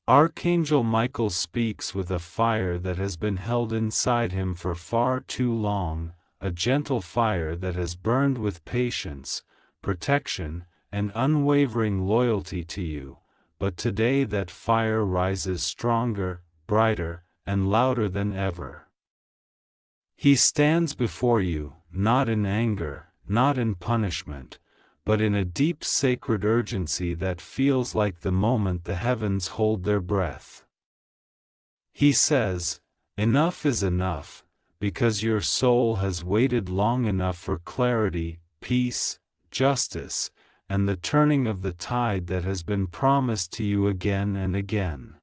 Archangel Michael speaks with a fire that has been held inside him for far too long, a gentle fire that has burned with patience, protection, and unwavering loyalty to you, but today that fire rises stronger, brighter, and louder than ever. He stands before you, not in anger, not in punishment, but in a deep sacred urgency that feels like the moment the heavens hold their breath. He says, "Enough is enough, because your soul has waited long enough for clarity, peace, justice, and the turning of the tide that has been promised to you again and again."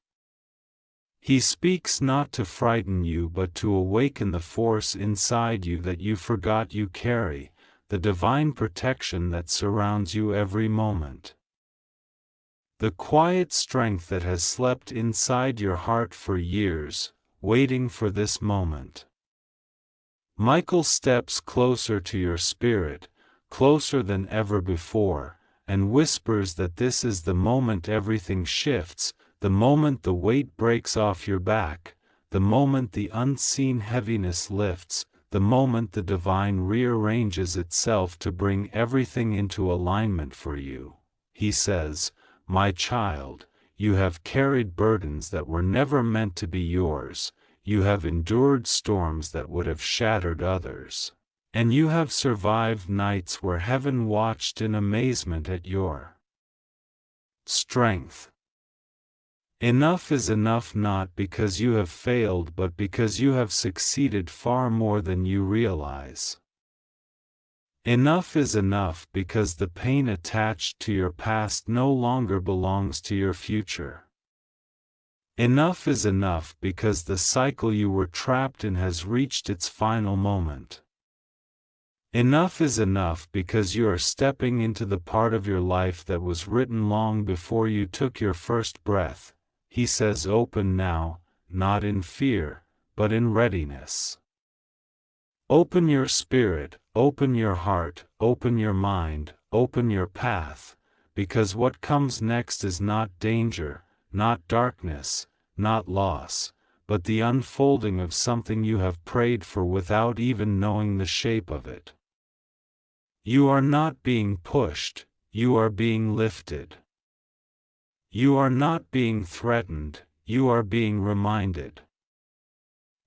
He speaks not to frighten you but to awaken the force inside you that you forgot you carry, the divine protection that surrounds you every moment. The quiet strength that has slept inside your heart for years, waiting for this moment. Michael steps closer to your spirit, closer than ever before, and whispers that this is the moment everything shifts, the moment the weight breaks off your back, the moment the unseen heaviness lifts, the moment the divine rearranges itself to bring everything into alignment for you. He says, "My child, you have carried burdens that were never meant to be yours, you have endured storms that would have shattered others, and you have survived nights where heaven watched in amazement at your strength. Enough is enough not because you have failed but because you have succeeded far more than you realize. Enough is enough because the pain attached to your past no longer belongs to your future. Enough is enough because the cycle you were trapped in has reached its final moment. Enough is enough because you are stepping into the part of your life that was written long before you took your first breath." He says, "Open now, not in fear, but in readiness. Open your spirit, open your heart, open your mind, open your path, because what comes next is not danger, not darkness, not loss, but the unfolding of something you have prayed for without even knowing the shape of it. You are not being pushed, you are being lifted. You are not being threatened, you are being reminded.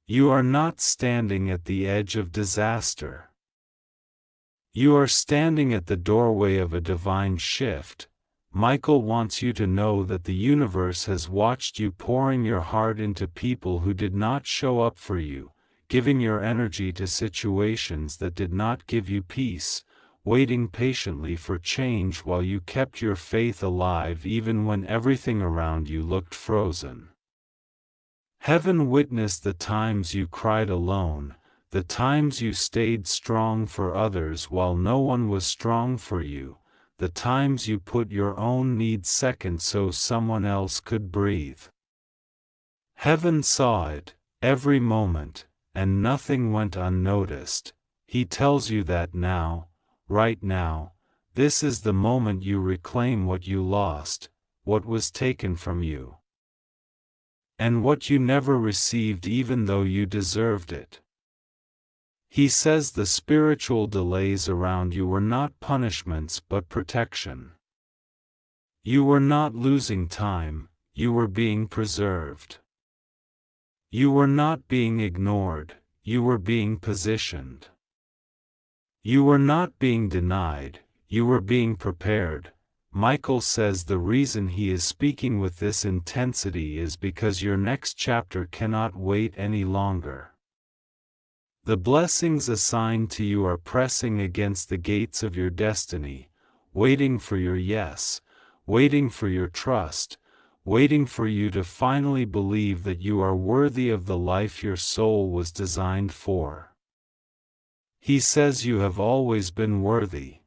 You are not standing at the edge of disaster. You are standing at the doorway of a divine shift." Michael wants you to know that the universe has watched you pouring your heart into people who did not show up for you, giving your energy to situations that did not give you peace, waiting patiently for change while you kept your faith alive even when everything around you looked frozen. Heaven witnessed the times you cried alone, the times you stayed strong for others while no one was strong for you, the times you put your own needs second so someone else could breathe. Heaven saw it, every moment, and nothing went unnoticed. He tells you that now, right now, this is the moment you reclaim what you lost, what was taken from you, and what you never received even though you deserved it. He says the spiritual delays around you were not punishments but protection. You were not losing time, you were being preserved. You were not being ignored, you were being positioned. You were not being denied, you were being prepared. Michael says the reason he is speaking with this intensity is because your next chapter cannot wait any longer. The blessings assigned to you are pressing against the gates of your destiny, waiting for your yes, waiting for your trust, waiting for you to finally believe that you are worthy of the life your soul was designed for. He says you have always been worthy.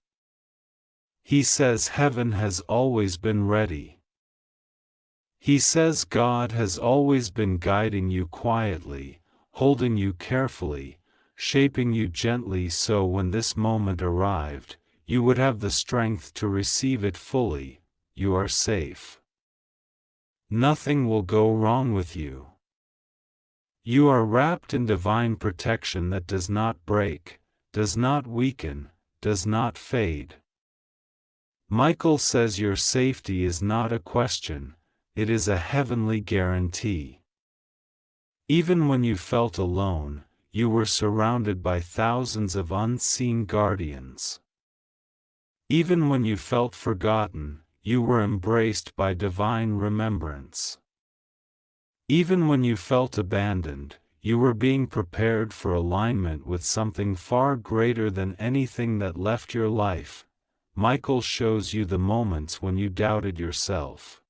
He says heaven has always been ready. He says God has always been guiding you quietly, holding you carefully, shaping you gently so when this moment arrived, you would have the strength to receive it fully. You are safe. Nothing will go wrong with you. You are wrapped in divine protection that does not break, does not weaken, does not fade. Michael says your safety is not a question, it is a heavenly guarantee. Even when you felt alone, you were surrounded by thousands of unseen guardians. Even when you felt forgotten, you were embraced by divine remembrance. Even when you felt abandoned, you were being prepared for alignment with something far greater than anything that left your life. Michael shows you the moments when you doubted yourself.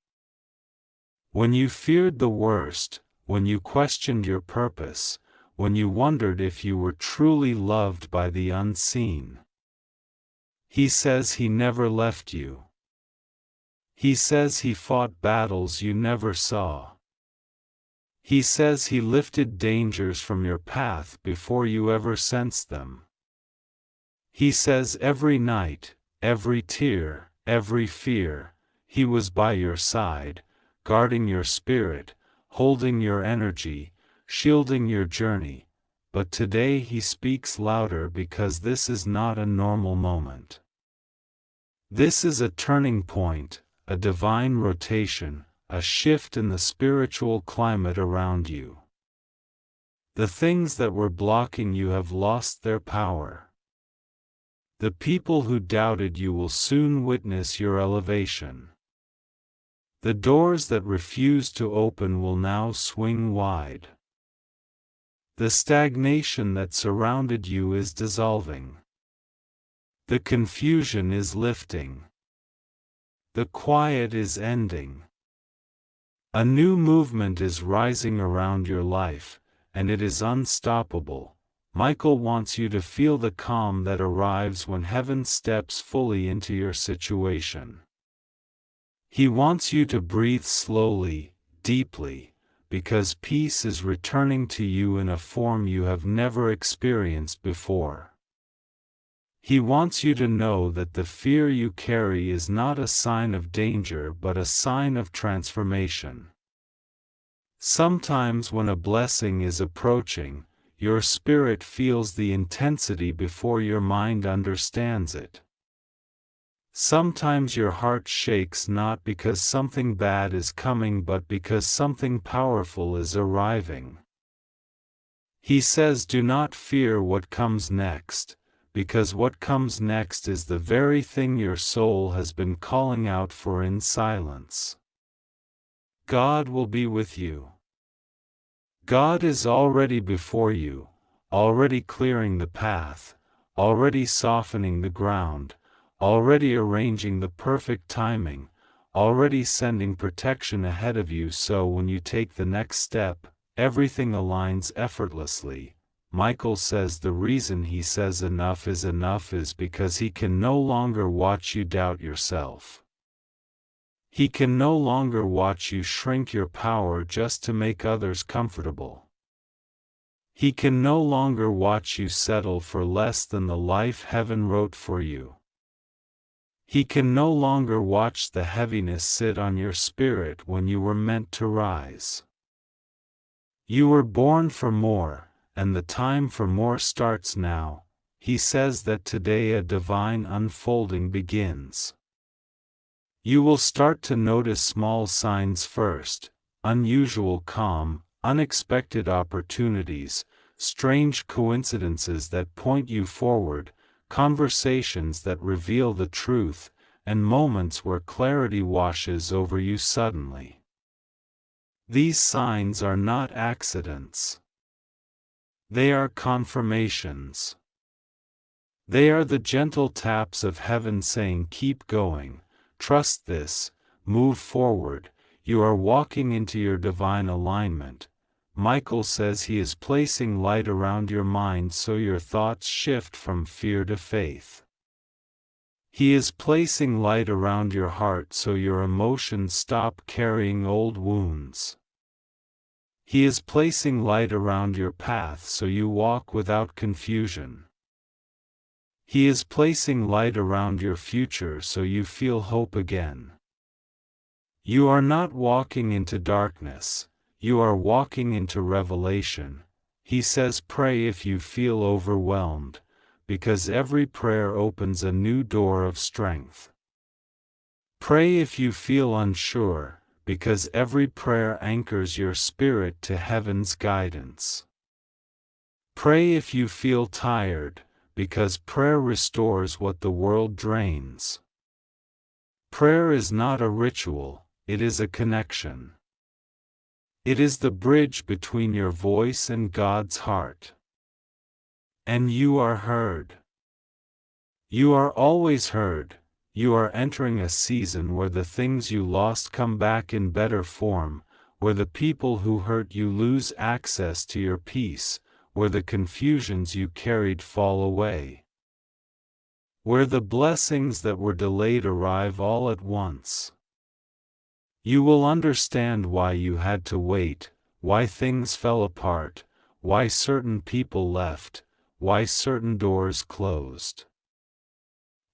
When you feared the worst, when you questioned your purpose, when you wondered if you were truly loved by the unseen. He says he never left you. He says he fought battles you never saw. He says he lifted dangers from your path before you ever sensed them. He says every night, every tear, every fear, he was by your side, guarding your spirit, holding your energy, shielding your journey. But today he speaks louder because this is not a normal moment. This is a turning point, a divine rotation, a shift in the spiritual climate around you. The things that were blocking you have lost their power. The people who doubted you will soon witness your elevation. The doors that refused to open will now swing wide. The stagnation that surrounded you is dissolving. The confusion is lifting. The quiet is ending. A new movement is rising around your life, and it is unstoppable. Michael wants you to feel the calm that arrives when heaven steps fully into your situation. He wants you to breathe slowly, deeply, because peace is returning to you in a form you have never experienced before. He wants you to know that the fear you carry is not a sign of danger but a sign of transformation. Sometimes when a blessing is approaching, your spirit feels the intensity before your mind understands it. Sometimes your heart shakes not because something bad is coming but because something powerful is arriving. He says do not fear what comes next, because what comes next is the very thing your soul has been calling out for in silence. God will be with you. God is already before you, already clearing the path, already softening the ground, already arranging the perfect timing, already sending protection ahead of you so when you take the next step, everything aligns effortlessly. Michael says the reason he says enough is because he can no longer watch you doubt yourself. He can no longer watch you shrink your power just to make others comfortable. He can no longer watch you settle for less than the life heaven wrote for you. He can no longer watch the heaviness sit on your spirit when you were meant to rise. You were born for more, and the time for more starts now. He says that today a divine unfolding begins. You will start to notice small signs first, unusual calm, unexpected opportunities, strange coincidences that point you forward, conversations that reveal the truth, and moments where clarity washes over you suddenly. These signs are not accidents. They are confirmations. They are the gentle taps of heaven saying keep going, trust this, move forward, you are walking into your divine alignment. Michael says he is placing light around your mind so your thoughts shift from fear to faith. He is placing light around your heart so your emotions stop carrying old wounds. He is placing light around your path so you walk without confusion. He is placing light around your future so you feel hope again. You are not walking into darkness, you are walking into revelation. He says pray if you feel overwhelmed, because every prayer opens a new door of strength. Pray if you feel unsure, because every prayer anchors your spirit to heaven's guidance. Pray if you feel tired, because prayer restores what the world drains. Prayer is not a ritual, it is a connection. It is the bridge between your voice and God's heart. And you are heard. You are always heard. You are entering a season where the things you lost come back in better form, where the people who hurt you lose access to your peace, where the confusions you carried fall away, where the blessings that were delayed arrive all at once. You will understand why you had to wait, why things fell apart, why certain people left, why certain doors closed.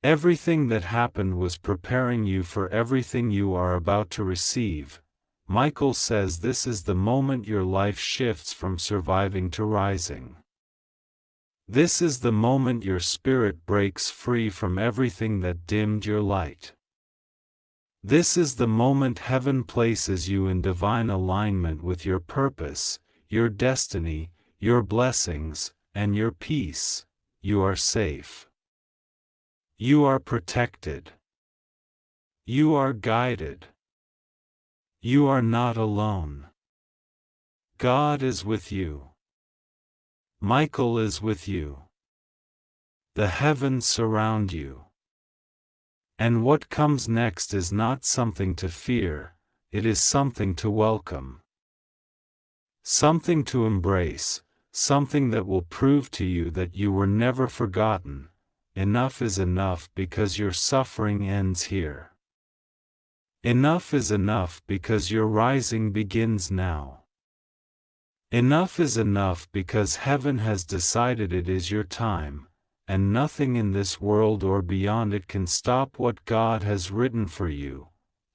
Everything that happened was preparing you for everything you are about to receive. Michael says this is the moment your life shifts from surviving to rising. This is the moment your spirit breaks free from everything that dimmed your light. This is the moment heaven places you in divine alignment with your purpose, your destiny, your blessings, and your peace. You are safe. You are protected. You are guided. You are not alone. God is with you. Michael is with you. The heavens surround you. And what comes next is not something to fear, it is something to welcome. Something to embrace, something that will prove to you that you were never forgotten. Enough is enough because your suffering ends here. Enough is enough because your rising begins now. Enough is enough because heaven has decided it is your time, and nothing in this world or beyond it can stop what God has written for you.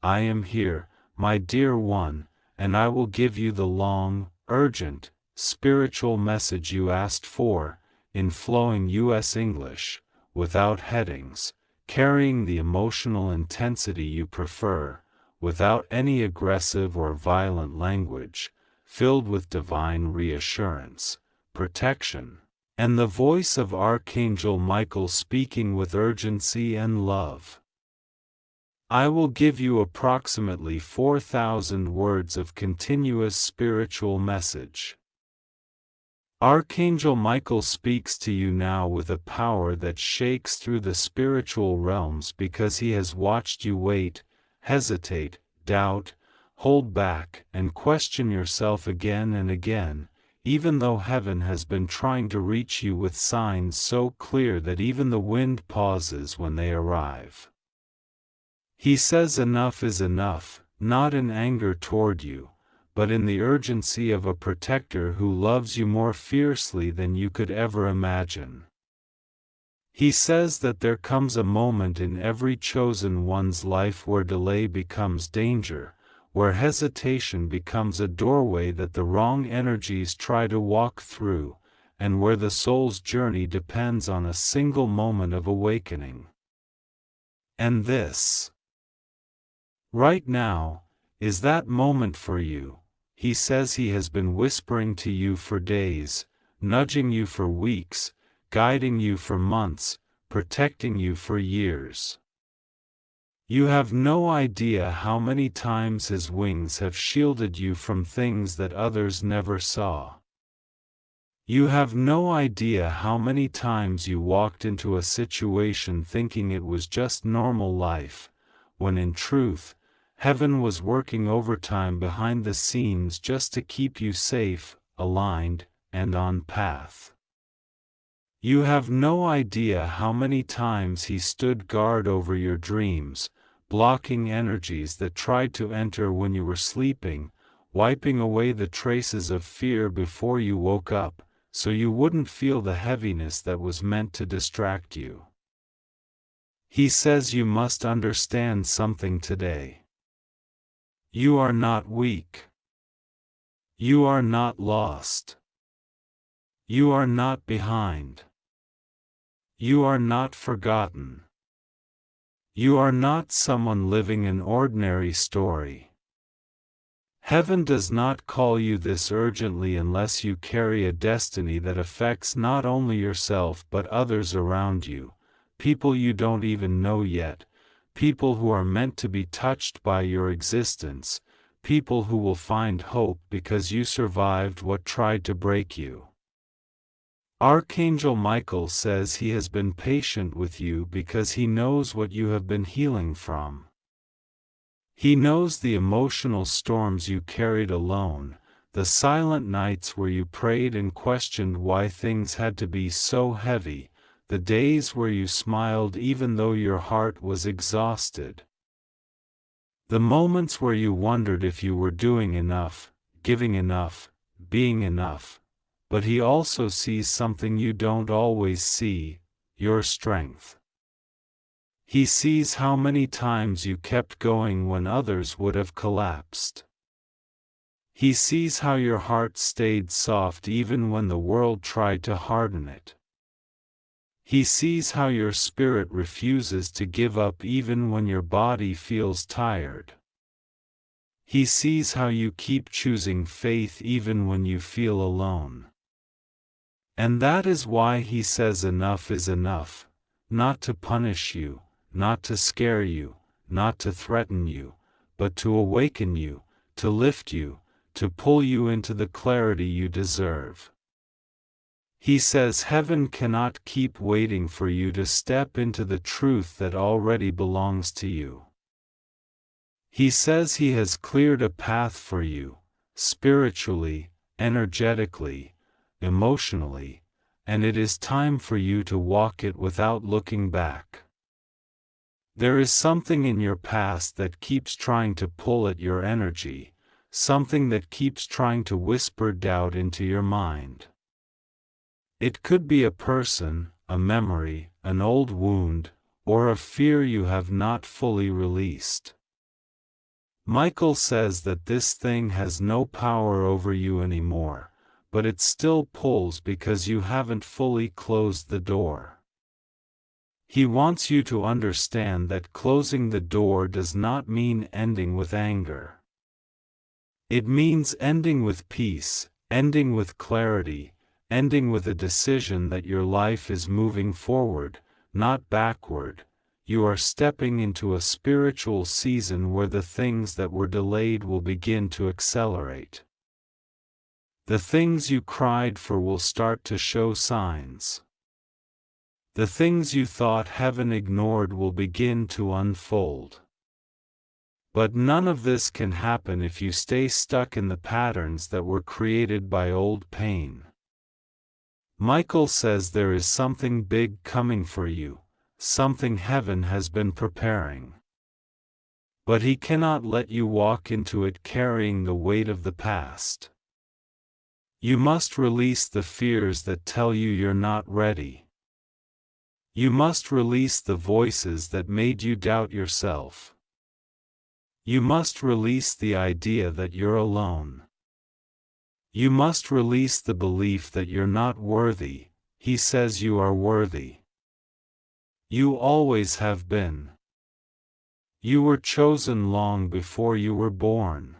I am here, my dear one, and I will give you the long, urgent, spiritual message you asked for, in flowing U.S. English, without headings, carrying the emotional intensity you prefer, without any aggressive or violent language, filled with divine reassurance, protection, and the voice of Archangel Michael speaking with urgency and love. I will give you approximately 4,000 words of continuous spiritual message. Archangel Michael speaks to you now with a power that shakes through the spiritual realms because he has watched you wait, hesitate, doubt, hold back, and question yourself again and again, even though heaven has been trying to reach you with signs so clear that even the wind pauses when they arrive. He says enough is enough, not in anger toward you, but in the urgency of a protector who loves you more fiercely than you could ever imagine. He says that there comes a moment in every chosen one's life where delay becomes danger, where hesitation becomes a doorway that the wrong energies try to walk through, and where the soul's journey depends on a single moment of awakening. And this, right now, is that moment for you. He says he has been whispering to you for days, nudging you for weeks, guiding you for months, protecting you for years. You have no idea how many times his wings have shielded you from things that others never saw. You have no idea how many times you walked into a situation thinking it was just normal life, when in truth, heaven was working overtime behind the scenes just to keep you safe, aligned, and on path. You have no idea how many times he stood guard over your dreams, blocking energies that tried to enter when you were sleeping, wiping away the traces of fear before you woke up, so you wouldn't feel the heaviness that was meant to distract you. He says you must understand something today. You are not weak. You are not lost. You are not behind. You are not forgotten. You are not someone living an ordinary story. Heaven does not call you this urgently unless you carry a destiny that affects not only yourself but others around you, people you don't even know yet, people who are meant to be touched by your existence, people who will find hope because you survived what tried to break you. Archangel Michael says he has been patient with you because he knows what you have been healing from. He knows the emotional storms you carried alone, the silent nights where you prayed and questioned why things had to be so heavy, the days where you smiled even though your heart was exhausted. The moments where you wondered if you were doing enough, giving enough, being enough. But he also sees something you don't always see, your strength. He sees how many times you kept going when others would have collapsed. He sees how your heart stayed soft even when the world tried to harden it. He sees how your spirit refuses to give up even when your body feels tired. He sees how you keep choosing faith even when you feel alone. And that is why he says enough is enough, not to punish you, not to scare you, not to threaten you, but to awaken you, to lift you, to pull you into the clarity you deserve. He says heaven cannot keep waiting for you to step into the truth that already belongs to you. He says he has cleared a path for you, spiritually, energetically, emotionally, and it is time for you to walk it without looking back. There is something in your past that keeps trying to pull at your energy, something that keeps trying to whisper doubt into your mind. It could be a person, a memory, an old wound, or a fear you have not fully released. Michael says that this thing has no power over you anymore, but it still pulls because you haven't fully closed the door. He wants you to understand that closing the door does not mean ending with anger. It means ending with peace, ending with clarity, ending with a decision that your life is moving forward, not backward. You are stepping into a spiritual season where the things that were delayed will begin to accelerate. The things you cried for will start to show signs. The things you thought heaven ignored will begin to unfold. But none of this can happen if you stay stuck in the patterns that were created by old pain. Michael says there is something big coming for you, something heaven has been preparing. But he cannot let you walk into it carrying the weight of the past. You must release the fears that tell you you're not ready. You must release the voices that made you doubt yourself. You must release the idea that you're alone. You must release the belief that you're not worthy. He says you are worthy. You always have been. You were chosen long before you were born.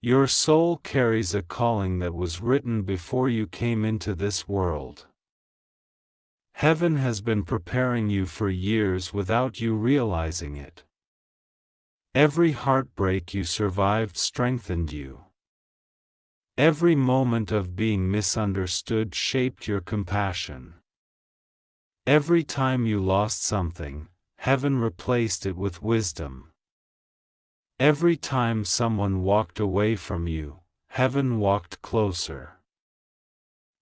Your soul carries a calling that was written before you came into this world. Heaven has been preparing you for years without you realizing it. Every heartbreak you survived strengthened you. Every moment of being misunderstood shaped your compassion. Every time you lost something, heaven replaced it with wisdom. Every time someone walked away from you, heaven walked closer.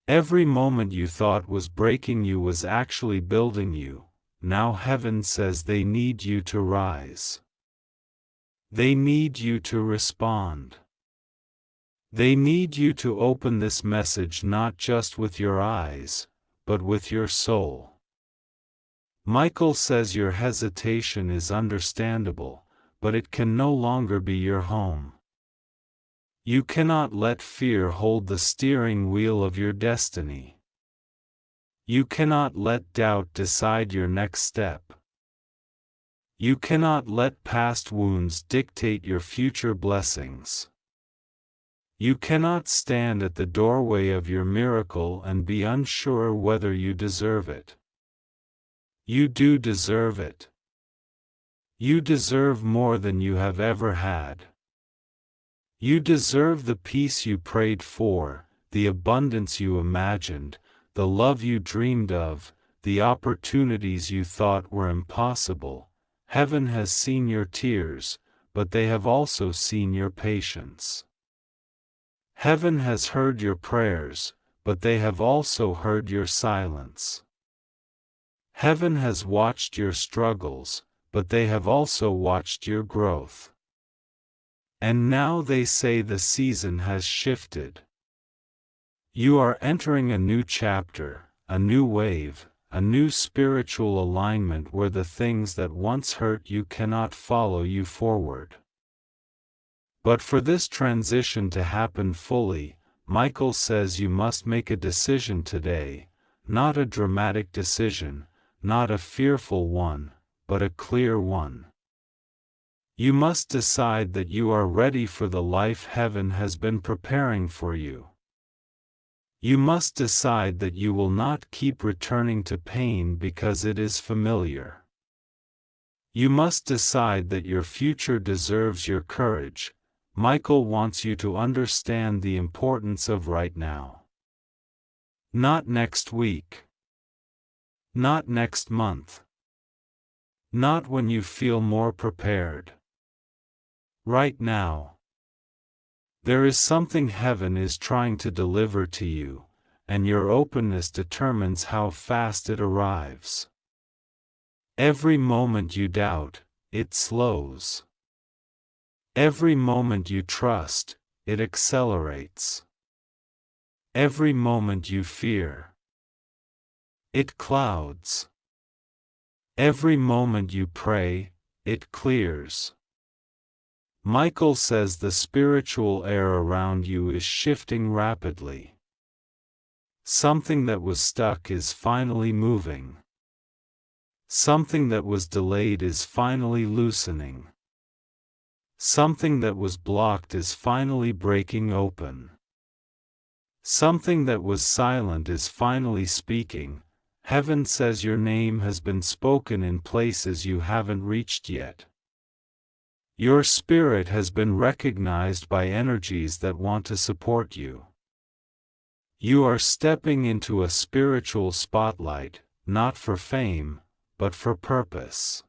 Every moment you thought was breaking you was actually building you. Now heaven says they need you to rise. They need you to respond. They need you to open this message not just with your eyes, but with your soul. Michael says your hesitation is understandable, but it can no longer be your home. You cannot let fear hold the steering wheel of your destiny. You cannot let doubt decide your next step. You cannot let past wounds dictate your future blessings. You cannot stand at the doorway of your miracle and be unsure whether you deserve it. You do deserve it. You deserve more than you have ever had. You deserve the peace you prayed for, the abundance you imagined, the love you dreamed of, the opportunities you thought were impossible. Heaven has seen your tears, but they have also seen your patience. Heaven has heard your prayers, but they have also heard your silence. Heaven has watched your struggles, but they have also watched your growth. And now they say the season has shifted. You are entering a new chapter, a new wave, a new spiritual alignment where the things that once hurt you cannot follow you forward. But for this transition to happen fully, Michael says you must make a decision today, not a dramatic decision, not a fearful one, but a clear one. You must decide that you are ready for the life heaven has been preparing for you. You must decide that you will not keep returning to pain because it is familiar. You must decide that your future deserves your courage. Michael wants you to understand the importance of right now. Not next week. Not next month. Not when you feel more prepared. Right now. There is something heaven is trying to deliver to you, and your openness determines how fast it arrives. Every moment you doubt, it slows. Every moment you trust, it accelerates. Every moment you fear, it clouds. Every moment you pray, it clears. Michael says the spiritual air around you is shifting rapidly. Something that was stuck is finally moving. Something that was delayed is finally loosening. Something that was blocked is finally breaking open. Something that was silent is finally speaking. Heaven says your name has been spoken in places you haven't reached yet. Your spirit has been recognized by energies that want to support you. You are stepping into a spiritual spotlight, not for fame, but for purpose.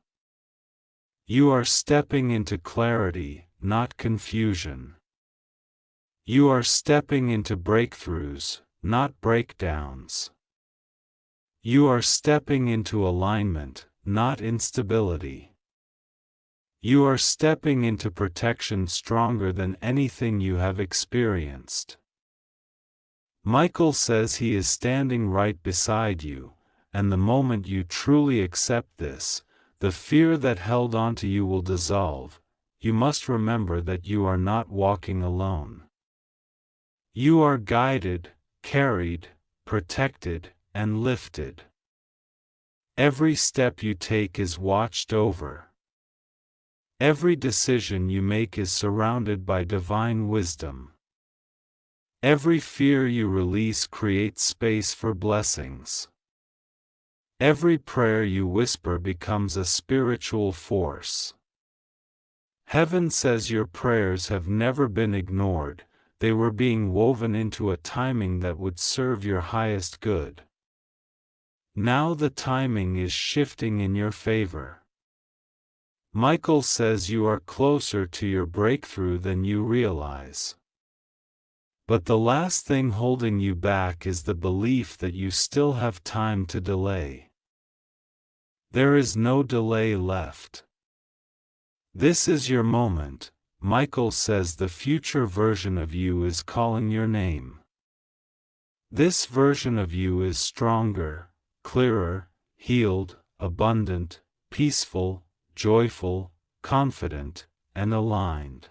You are stepping into clarity, not confusion. You are stepping into breakthroughs, not breakdowns. You are stepping into alignment, not instability. You are stepping into protection stronger than anything you have experienced. Michael says he is standing right beside you, and the moment you truly accept this, the fear that held onto you will dissolve. You must remember that you are not walking alone. You are guided, carried, protected, and lifted. Every step you take is watched over. Every decision you make is surrounded by divine wisdom. Every fear you release creates space for blessings. Every prayer you whisper becomes a spiritual force. Heaven says your prayers have never been ignored, they were being woven into a timing that would serve your highest good. Now the timing is shifting in your favor. Michael says you are closer to your breakthrough than you realize. But the last thing holding you back is the belief that you still have time to delay. There is no delay left. This is your moment. Michael says the future version of you is calling your name. This version of you is stronger, clearer, healed, abundant, peaceful, joyful, confident, and aligned.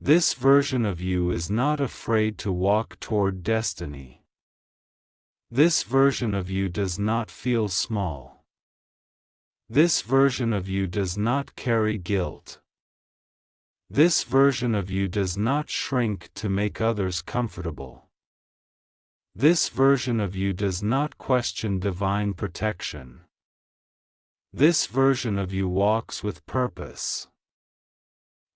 This version of you is not afraid to walk toward destiny. This version of you does not feel small. This version of you does not carry guilt. This version of you does not shrink to make others comfortable. This version of you does not question divine protection. This version of you walks with purpose.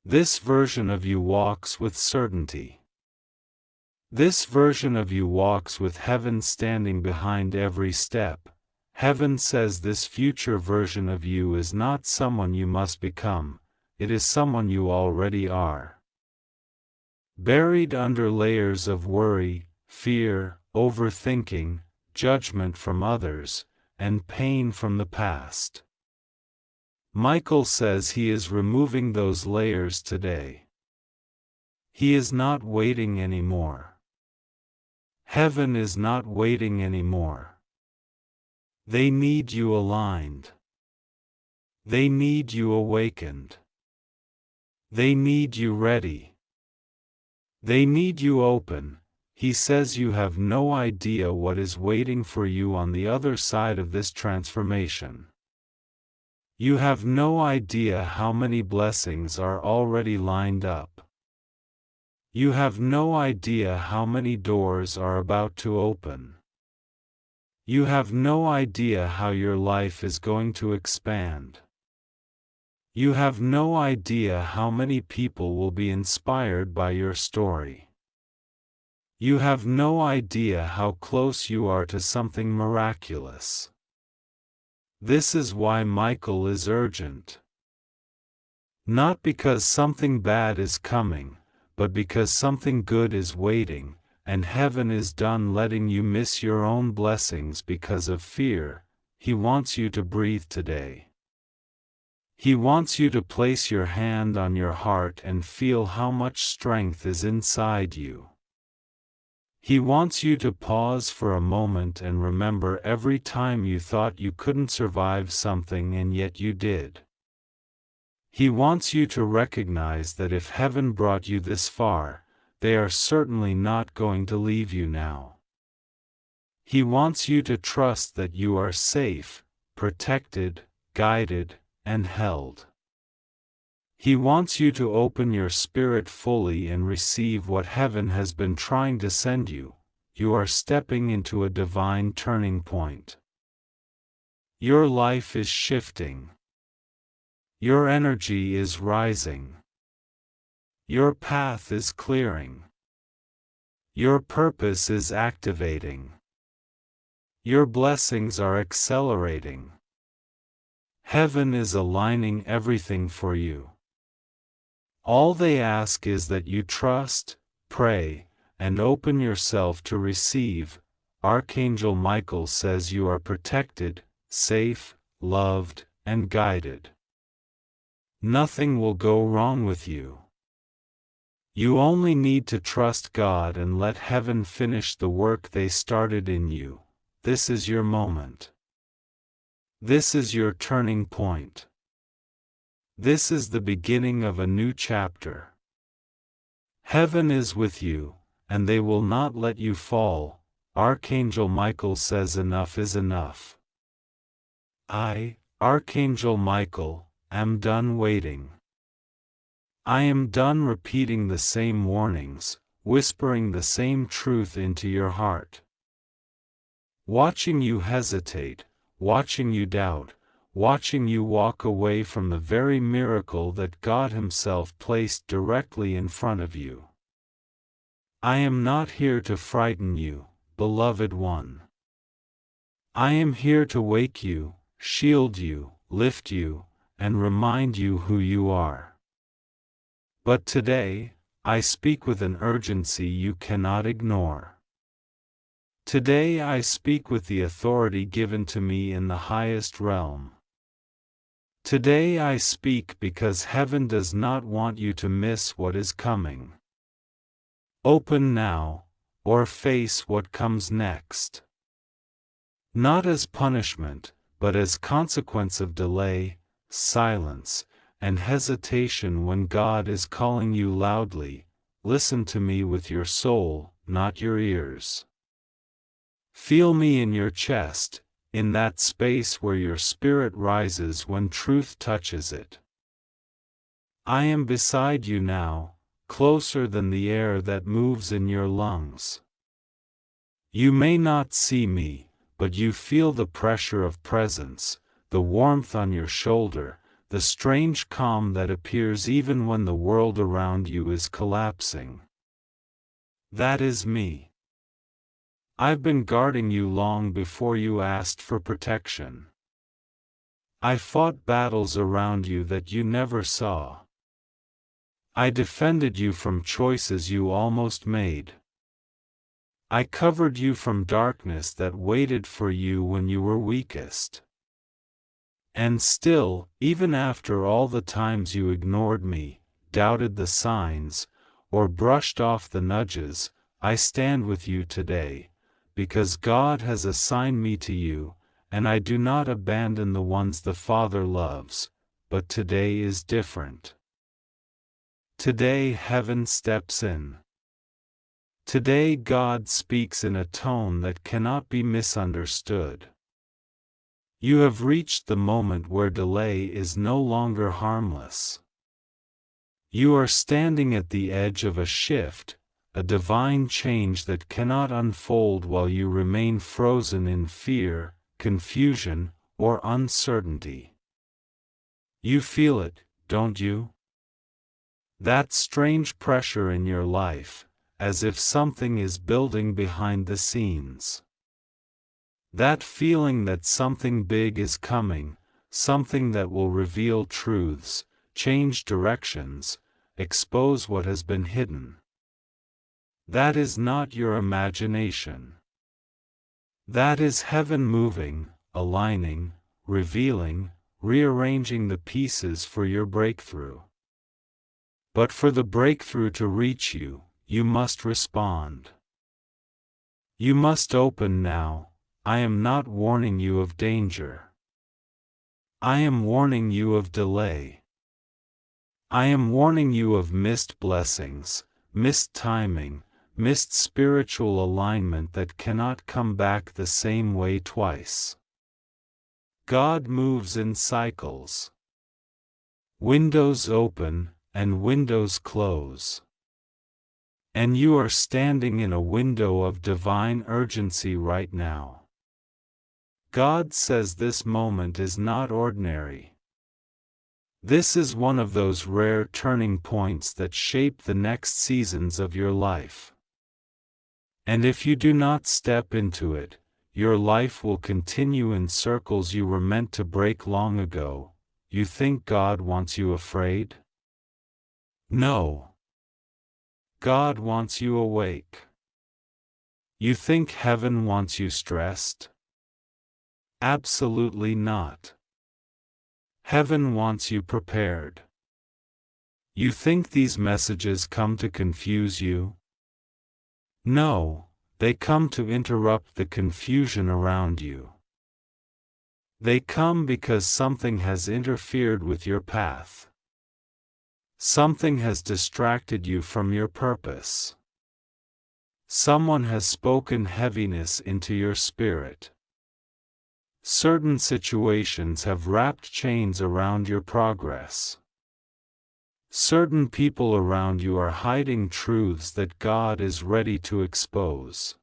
This version of you walks with certainty. This version of you walks with heaven standing behind every step. Heaven says this future version of you is not someone you must become, it is someone you already are. Buried under layers of worry, fear, overthinking, judgment from others, and pain from the past. Michael says he is removing those layers today. He is not waiting anymore. Heaven is not waiting anymore. They need you aligned. They need you awakened. They need you ready. They need you open. He says you have no idea what is waiting for you on the other side of this transformation. You have no idea how many blessings are already lined up. You have no idea how many doors are about to open. You have no idea how your life is going to expand. You have no idea how many people will be inspired by your story. You have no idea how close you are to something miraculous. This is why Michael is urgent. Not because something bad is coming, but because something good is waiting, and heaven is done letting you miss your own blessings because of fear. He wants you to breathe today. He wants you to place your hand on your heart and feel how much strength is inside you. He wants you to pause for a moment and remember every time you thought you couldn't survive something and yet you did. He wants you to recognize that if heaven brought you this far, they are certainly not going to leave you now. He wants you to trust that you are safe, protected, guided, and held. He wants you to open your spirit fully and receive what heaven has been trying to send you. You are stepping into a divine turning point. Your life is shifting. Your energy is rising. Your path is clearing. Your purpose is activating. Your blessings are accelerating. Heaven is aligning everything for you. All they ask is that you trust, pray, and open yourself to receive. Archangel Michael says you are protected, safe, loved, and guided. Nothing will go wrong with you. You only need to trust God and let heaven finish the work they started in you. This is your moment. This is your turning point. This is the beginning of a new chapter. Heaven is with you, and they will not let you fall. Archangel Michael says enough is enough. I, Archangel Michael, am done waiting. I am done repeating the same warnings, whispering the same truth into your heart. Watching you hesitate, watching you doubt, watching you walk away from the very miracle that God Himself placed directly in front of you. I am not here to frighten you, beloved one. I am here to wake you, shield you, lift you, and remind you who you are. But today, I speak with an urgency you cannot ignore. Today I speak with the authority given to me in the highest realm. Today I speak because heaven does not want you to miss what is coming. Open now, or face what comes next. Not as punishment, but as consequence of delay, silence, and hesitation when God is calling you loudly. Listen to me with your soul, not your ears. Feel me in your chest, in that space where your spirit rises when truth touches it. I am beside you now, closer than the air that moves in your lungs. You may not see me, but you feel the pressure of presence, the warmth on your shoulder, the strange calm that appears even when the world around you is collapsing. That is me. I've been guarding you long before you asked for protection. I fought battles around you that you never saw. I defended you from choices you almost made. I covered you from darkness that waited for you when you were weakest. And still, even after all the times you ignored me, doubted the signs, or brushed off the nudges, I stand with you today, because God has assigned me to you, and I do not abandon the ones the Father loves, but today is different. Today heaven steps in. Today God speaks in a tone that cannot be misunderstood. You have reached the moment where delay is no longer harmless. You are standing at the edge of a shift, a divine change that cannot unfold while you remain frozen in fear, confusion, or uncertainty. You feel it, don't you? That strange pressure in your life, as if something is building behind the scenes. That feeling that something big is coming, something that will reveal truths, change directions, expose what has been hidden. That is not your imagination. That is heaven moving, aligning, revealing, rearranging the pieces for your breakthrough. But for the breakthrough to reach you, you must respond. You must open now. I am not warning you of danger. I am warning you of delay. I am warning you of missed blessings, missed timing, missed spiritual alignment that cannot come back the same way twice. God moves in cycles. Windows open, and windows close. And you are standing in a window of divine urgency right now. God says this moment is not ordinary. This is one of those rare turning points that shape the next seasons of your life. And if you do not step into it, your life will continue in circles you were meant to break long ago. You think God wants you afraid? No. God wants you awake. You think heaven wants you stressed? Absolutely not. Heaven wants you prepared. You think these messages come to confuse you? No, they come to interrupt the confusion around you. They come because something has interfered with your path. Something has distracted you from your purpose. Someone has spoken heaviness into your spirit. Certain situations have wrapped chains around your progress. Certain people around you are hiding truths that God is ready to expose.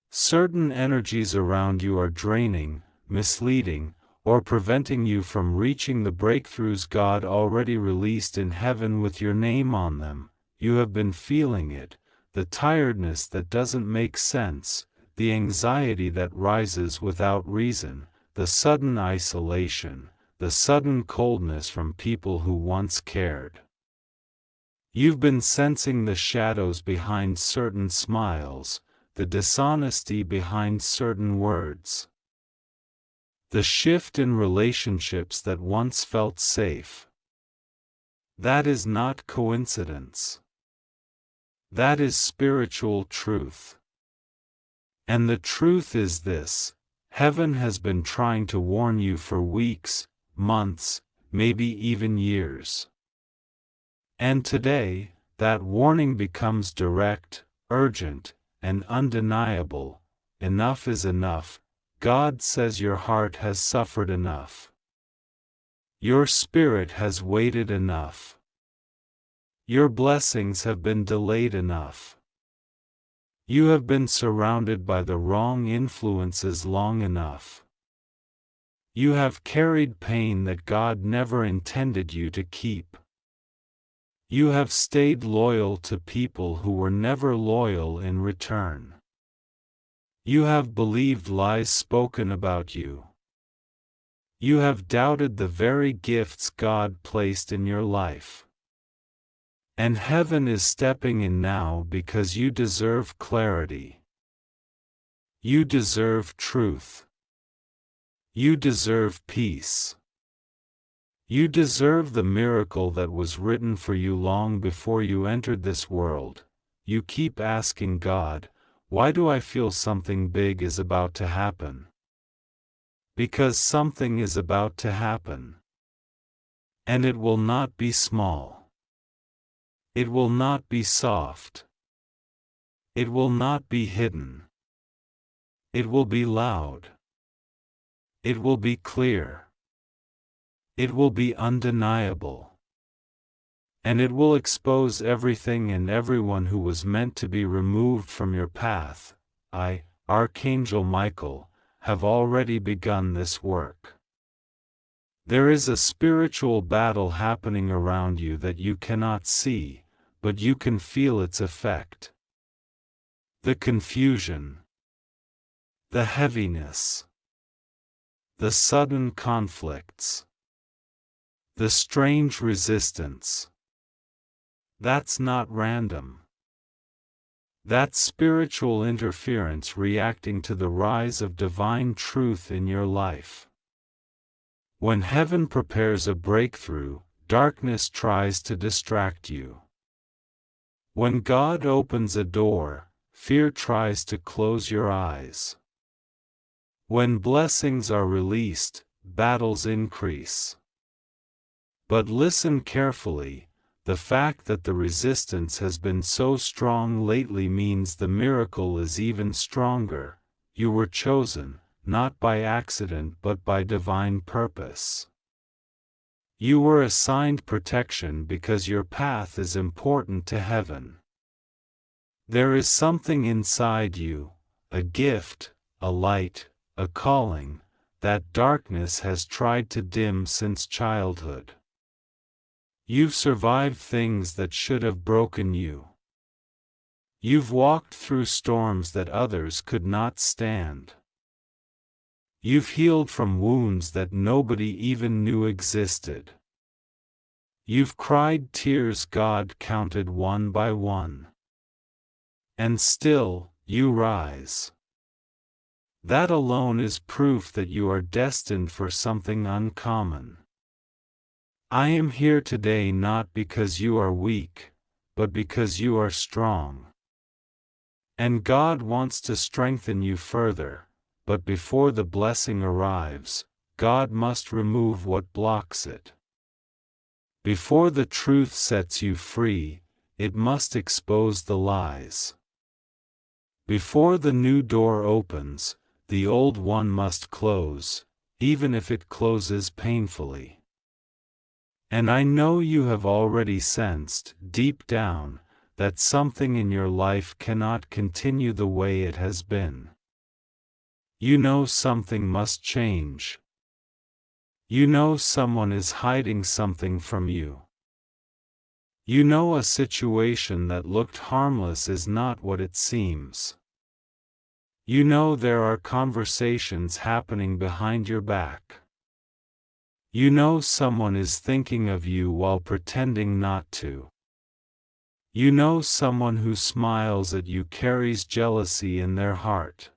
Certain energies around you are draining, misleading, or preventing you from reaching the breakthroughs God already released in heaven with your name on them. You have been feeling it, the tiredness that doesn't make sense, the anxiety that rises without reason, the sudden isolation, the sudden coldness from people who once cared. You've been sensing the shadows behind certain smiles, the dishonesty behind certain words. The shift in relationships that once felt safe. That is not coincidence. That is spiritual truth. And the truth is this: heaven has been trying to warn you for weeks, months, maybe even years. And today, that warning becomes direct, urgent, and undeniable. Enough is enough. God says your heart has suffered enough. Your spirit has waited enough. Your blessings have been delayed enough. You have been surrounded by the wrong influences long enough. You have carried pain that God never intended you to keep. You have stayed loyal to people who were never loyal in return. You have believed lies spoken about you. You have doubted the very gifts God placed in your life. And heaven is stepping in now because you deserve clarity. You deserve truth. You deserve peace. You deserve the miracle that was written for you long before you entered this world. You keep asking God, why do I feel something big is about to happen? Because something is about to happen. And it will not be small. It will not be soft. It will not be hidden. It will be loud. It will be clear. It will be undeniable. And it will expose everything and everyone who was meant to be removed from your path. I, Archangel Michael, have already begun this work. There is a spiritual battle happening around you that you cannot see, but you can feel its effect. The confusion. The heaviness. The sudden conflicts. The strange resistance. That's not random. That's spiritual interference reacting to the rise of divine truth in your life. When heaven prepares a breakthrough, darkness tries to distract you. When God opens a door, fear tries to close your eyes. When blessings are released, battles increase. But listen carefully. The fact that the resistance has been so strong lately means the miracle is even stronger. You were chosen, not by accident but by divine purpose. You were assigned protection because your path is important to heaven. There is something inside you, a gift, a light, a calling, that darkness has tried to dim since childhood. You've survived things that should have broken you. You've walked through storms that others could not stand. You've healed from wounds that nobody even knew existed. You've cried tears God counted one by one. And still, you rise. That alone is proof that you are destined for something uncommon. I am here today not because you are weak, but because you are strong. And God wants to strengthen you further, but before the blessing arrives, God must remove what blocks it. Before the truth sets you free, it must expose the lies. Before the new door opens, the old one must close, even if it closes painfully. And I know you have already sensed, deep down, that something in your life cannot continue the way it has been. You know something must change. You know someone is hiding something from you. You know a situation that looked harmless is not what it seems. You know there are conversations happening behind your back. You know someone is thinking of you while pretending not to. You know someone who smiles at you carries jealousy in their heart.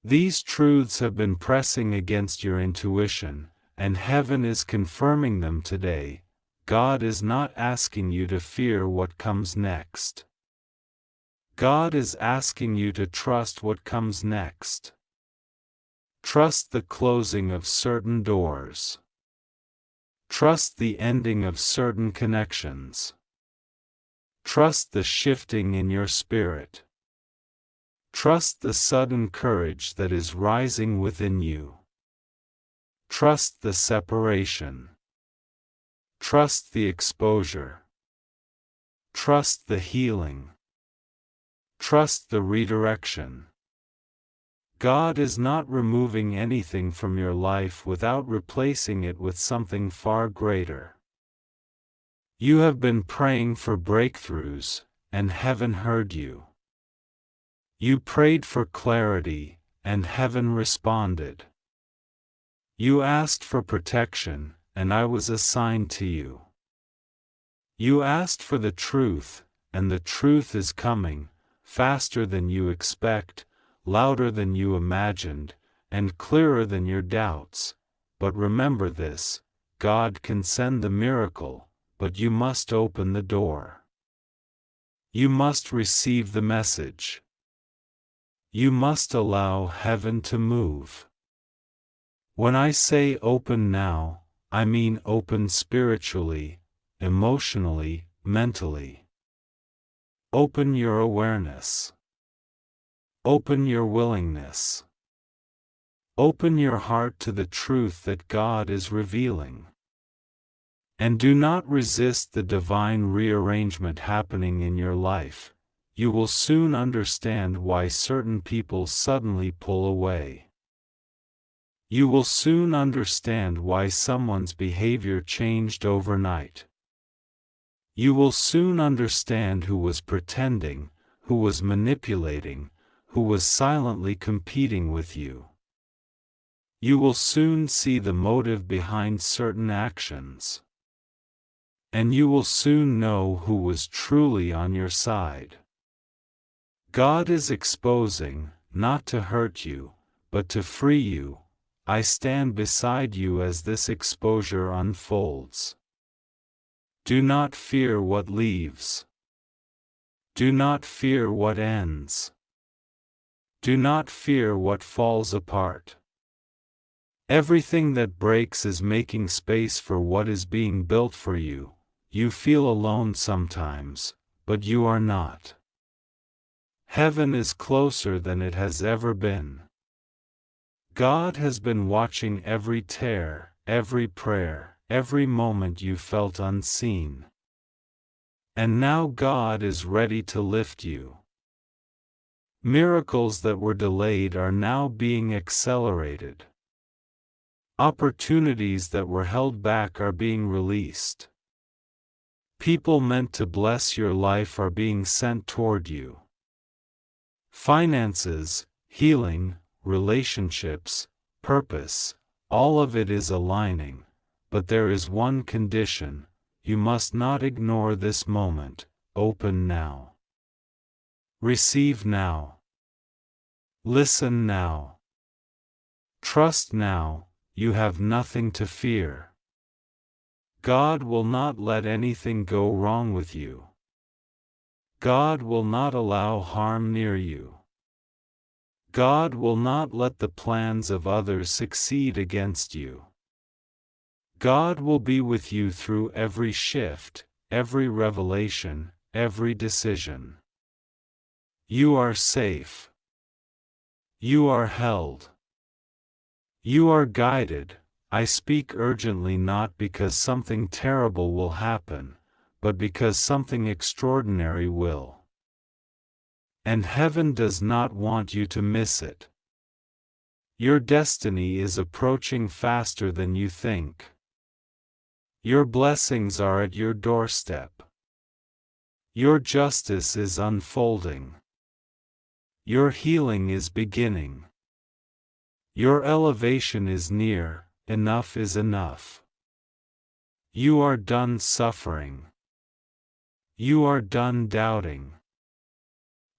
These truths have been pressing against your intuition, and heaven is confirming them today. God is not asking you to fear what comes next. God is asking you to trust what comes next. Trust the closing of certain doors. Trust the ending of certain connections. Trust the shifting in your spirit. Trust the sudden courage that is rising within you. Trust the separation. Trust the exposure. Trust the healing. Trust the redirection. God is not removing anything from your life without replacing it with something far greater. You have been praying for breakthroughs, and heaven heard you. You prayed for clarity, and heaven responded. You asked for protection, and I was assigned to you. You asked for the truth, and the truth is coming, faster than you expect, louder than you imagined, and clearer than your doubts. But remember this: God can send the miracle, but you must open the door. You must receive the message. You must allow heaven to move. When I say open now, I mean open spiritually, emotionally, mentally. Open your awareness. Open your willingness. Open your heart to the truth that God is revealing. And do not resist the divine rearrangement happening in your life. You will soon understand why certain people suddenly pull away. You will soon understand why someone's behavior changed overnight. You will soon understand who was pretending, who was manipulating, who was silently competing with you. You will soon see the motive behind certain actions. And you will soon know who was truly on your side. God is exposing, not to hurt you, but to free you. I stand beside you as this exposure unfolds. Do not fear what leaves. Do not fear what ends. Do not fear what falls apart. Everything that breaks is making space for what is being built for you. You feel alone sometimes, but you are not. Heaven is closer than it has ever been. God has been watching every tear, every prayer, every moment you felt unseen. And now God is ready to lift you. Miracles that were delayed are now being accelerated. Opportunities that were held back are being released. People meant to bless your life are being sent toward you. Finances, healing, relationships, purpose, all of it is aligning, but there is one condition: you must not ignore this moment. Open now. Receive now. Listen now. Trust now. You have nothing to fear. God will not let anything go wrong with you. God will not allow harm near you. God will not let the plans of others succeed against you. God will be with you through every shift, every revelation, every decision. You are safe. You are held. You are guided. I speak urgently not because something terrible will happen, but because something extraordinary will. And heaven does not want you to miss it. Your destiny is approaching faster than you think. Your blessings are at your doorstep. Your justice is unfolding. Your healing is beginning. Your elevation is near. Enough is enough. You are done suffering. You are done doubting.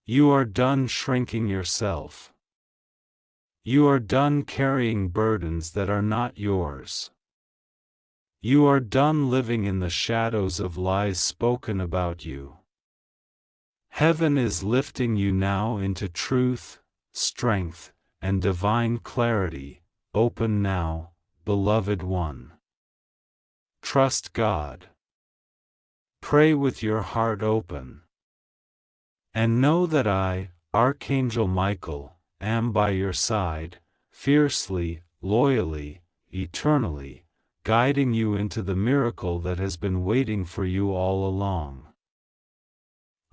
You are done shrinking yourself. You are done carrying burdens that are not yours. You are done living in the shadows of lies spoken about you. Heaven is lifting you now into truth, strength, and divine clarity. Open now, beloved one. Trust God. Pray with your heart open. And know that I, Archangel Michael, am by your side, fiercely, loyally, eternally, guiding you into the miracle that has been waiting for you all along.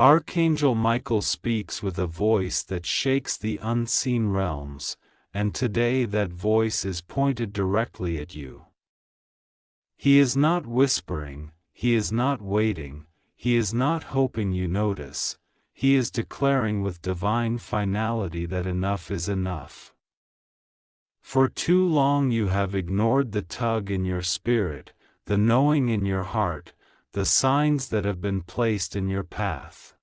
Archangel Michael speaks with a voice that shakes the unseen realms, and today that voice is pointed directly at you. He is not whispering, he is not waiting, he is not hoping you notice, he is declaring with divine finality that enough is enough. For too long you have ignored the tug in your spirit, the knowing in your heart, the signs that have been placed in your path.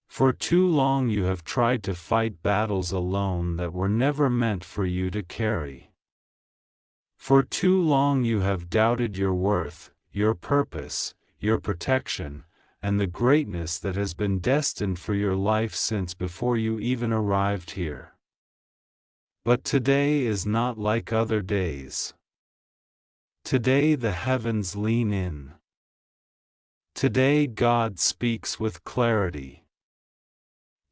For too long you have tried to fight battles alone that were never meant for you to carry. For too long you have doubted your worth, your purpose, your protection, and the greatness that has been destined for your life since before you even arrived here. But today is not like other days. Today the heavens lean in. Today God speaks with clarity.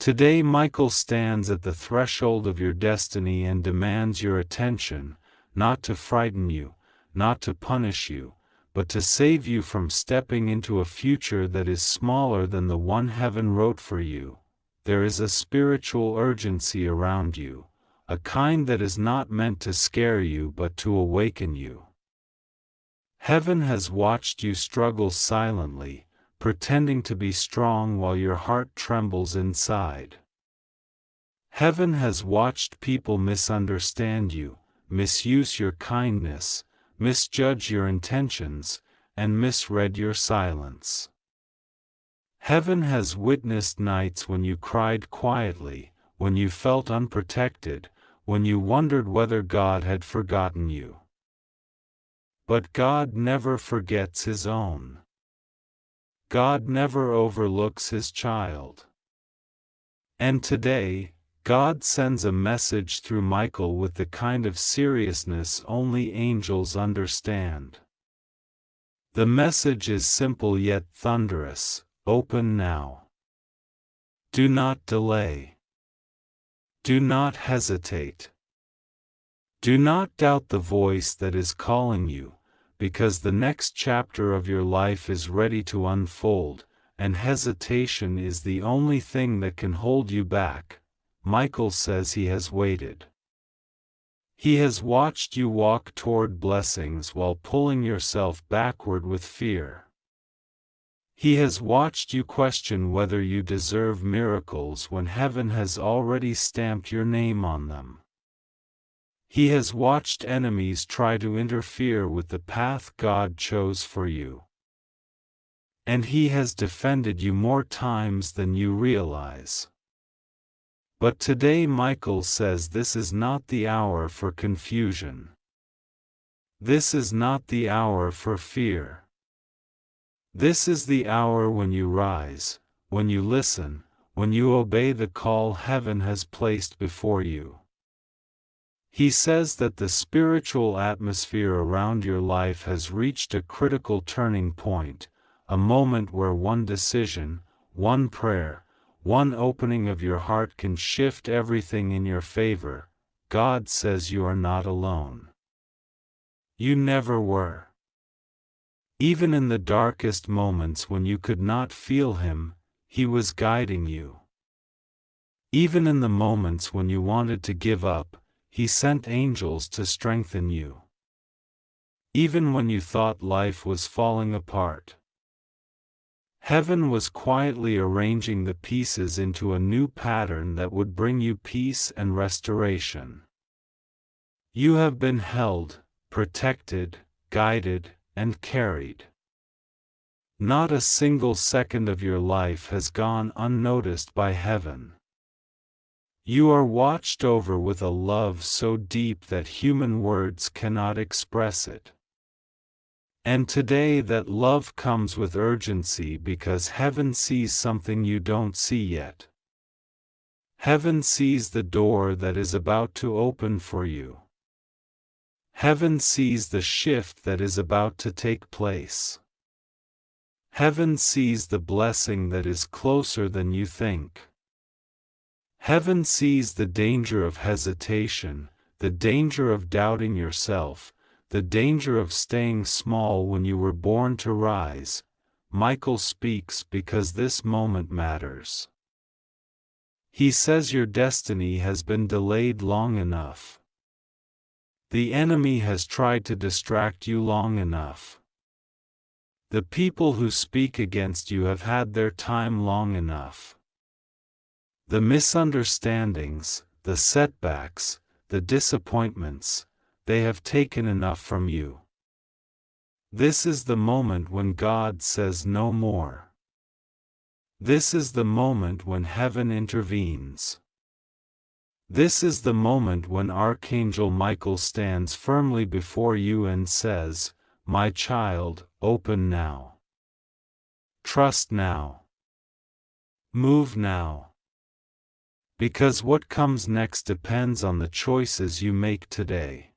Today Michael stands at the threshold of your destiny and demands your attention, not to frighten you, not to punish you, but to save you from stepping into a future that is smaller than the one heaven wrote for you. There is a spiritual urgency around you, a kind that is not meant to scare you but to awaken you. Heaven has watched you struggle silently, pretending to be strong while your heart trembles inside. Heaven has watched people misunderstand you, misuse your kindness, misjudge your intentions, and misread your silence. Heaven has witnessed nights when you cried quietly, when you felt unprotected, when you wondered whether God had forgotten you. But God never forgets His own. God never overlooks His child. And today, God sends a message through Michael with the kind of seriousness only angels understand. The message is simple yet thunderous: open now. Do not delay. Do not hesitate. Do not doubt the voice that is calling you, because the next chapter of your life is ready to unfold, and hesitation is the only thing that can hold you back. Michael says he has waited. He has watched you walk toward blessings while pulling yourself backward with fear. He has watched you question whether you deserve miracles when heaven has already stamped your name on them. He has watched enemies try to interfere with the path God chose for you. And He has defended you more times than you realize. But today Michael says this is not the hour for confusion. This is not the hour for fear. This is the hour when you rise, when you listen, when you obey the call heaven has placed before you. He says that the spiritual atmosphere around your life has reached a critical turning point, a moment where one decision, one prayer, one opening of your heart can shift everything in your favor. God says you are not alone. You never were. Even in the darkest moments when you could not feel Him, He was guiding you. Even in the moments when you wanted to give up, He sent angels to strengthen you. Even when you thought life was falling apart, heaven was quietly arranging the pieces into a new pattern that would bring you peace and restoration. You have been held, protected, guided, and carried. Not a single second of your life has gone unnoticed by heaven. You are watched over with a love so deep that human words cannot express it. And today that love comes with urgency because heaven sees something you don't see yet. Heaven sees the door that is about to open for you. Heaven sees the shift that is about to take place. Heaven sees the blessing that is closer than you think. Heaven sees the danger of hesitation, the danger of doubting yourself, the danger of staying small when you were born to rise. Michael speaks because this moment matters. He says your destiny has been delayed long enough. The enemy has tried to distract you long enough. The people who speak against you have had their time long enough. The misunderstandings, the setbacks, the disappointments, they have taken enough from you. This is the moment when God says no more. This is the moment when heaven intervenes. This is the moment when Archangel Michael stands firmly before you and says, "My child, open now. Trust now. Move now. Because what comes next depends on the choices you make today.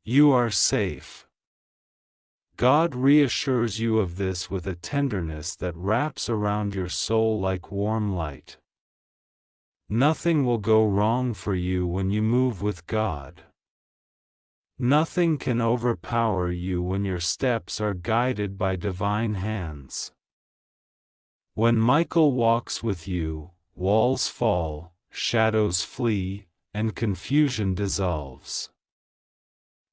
You are safe." God reassures you of this with a tenderness that wraps around your soul like warm light. Nothing will go wrong for you when you move with God. Nothing can overpower you when your steps are guided by divine hands. When Michael walks with you, walls fall, shadows flee, and confusion dissolves.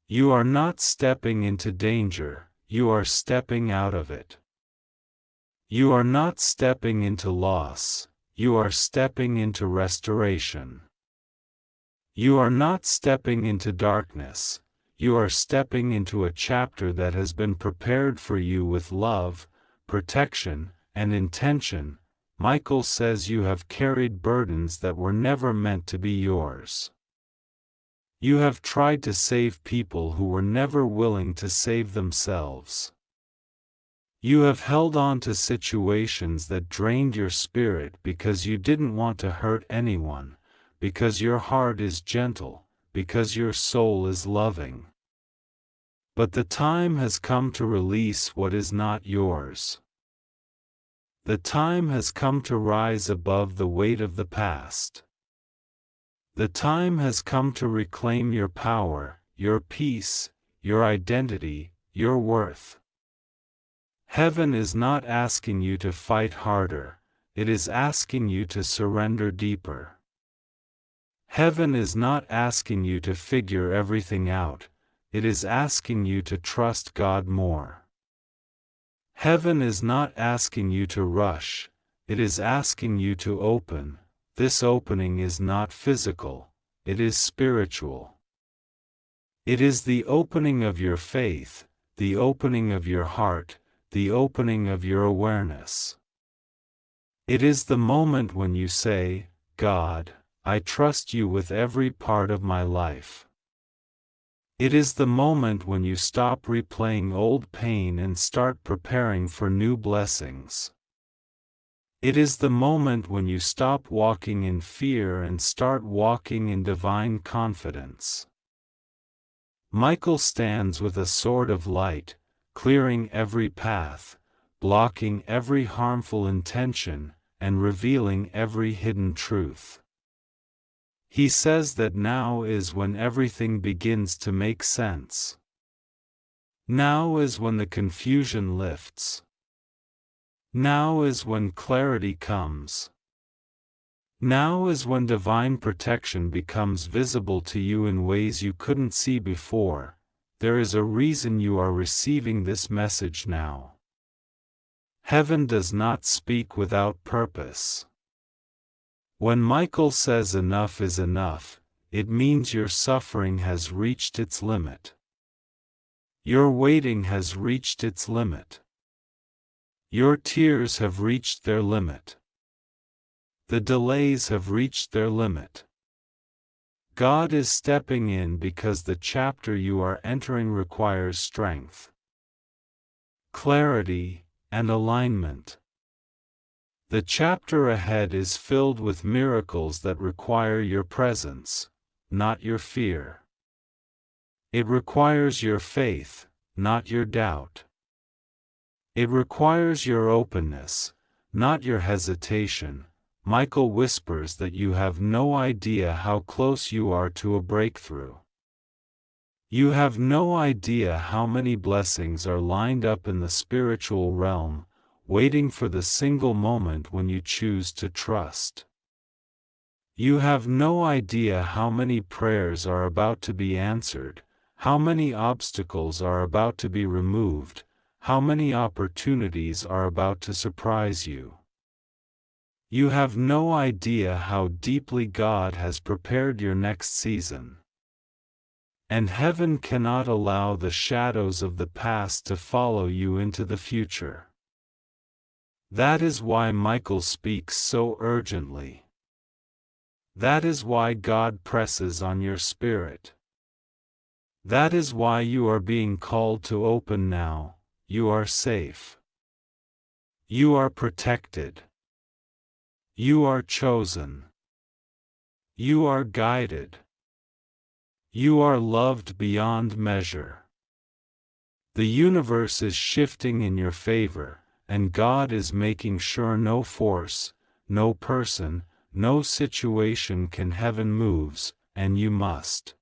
You are not stepping into danger, you are stepping out of it. You are not stepping into loss, you are stepping into restoration. You are not stepping into darkness, you are stepping into a chapter that has been prepared for you with love, protection, and intention. Michael says you have carried burdens that were never meant to be yours. You have tried to save people who were never willing to save themselves. You have held on to situations that drained your spirit because you didn't want to hurt anyone, because your heart is gentle, because your soul is loving. But the time has come to release what is not yours. The time has come to rise above the weight of the past. The time has come to reclaim your power, your peace, your identity, your worth. Heaven is not asking you to fight harder, it is asking you to surrender deeper. Heaven is not asking you to figure everything out, it is asking you to trust God more. Heaven is not asking you to rush, it is asking you to open. This opening is not physical, it is spiritual. It is the opening of your faith, the opening of your heart, the opening of your awareness. It is the moment when you say, "God, I trust you with every part of my life." It is the moment when you stop replaying old pain and start preparing for new blessings. It is the moment when you stop walking in fear and start walking in divine confidence. Michael stands with a sword of light, clearing every path, blocking every harmful intention, and revealing every hidden truth. He says that now is when everything begins to make sense. Now is when the confusion lifts. Now is when clarity comes. Now is when divine protection becomes visible to you in ways you couldn't see before. There is a reason you are receiving this message now. Heaven does not speak without purpose. When Michael says enough is enough, it means your suffering has reached its limit. Your waiting has reached its limit. Your tears have reached their limit. The delays have reached their limit. God is stepping in because the chapter you are entering requires strength, clarity, and alignment. The chapter ahead is filled with miracles that require your presence, not your fear. It requires your faith, not your doubt. It requires your openness, not your hesitation. Michael whispers that you have no idea how close you are to a breakthrough. You have no idea how many blessings are lined up in the spiritual realm, waiting for the single moment when you choose to trust. You have no idea how many prayers are about to be answered, how many obstacles are about to be removed, how many opportunities are about to surprise you. You have no idea how deeply God has prepared your next season. And heaven cannot allow the shadows of the past to follow you into the future. That is why Michael speaks so urgently. That is why God presses on your spirit. That is why you are being called to open now. You are safe. You are protected. You are chosen. You are guided. You are loved beyond measure. The universe is shifting in your favor, and God is making sure no force, no person, no situation can heaven moves, and you must.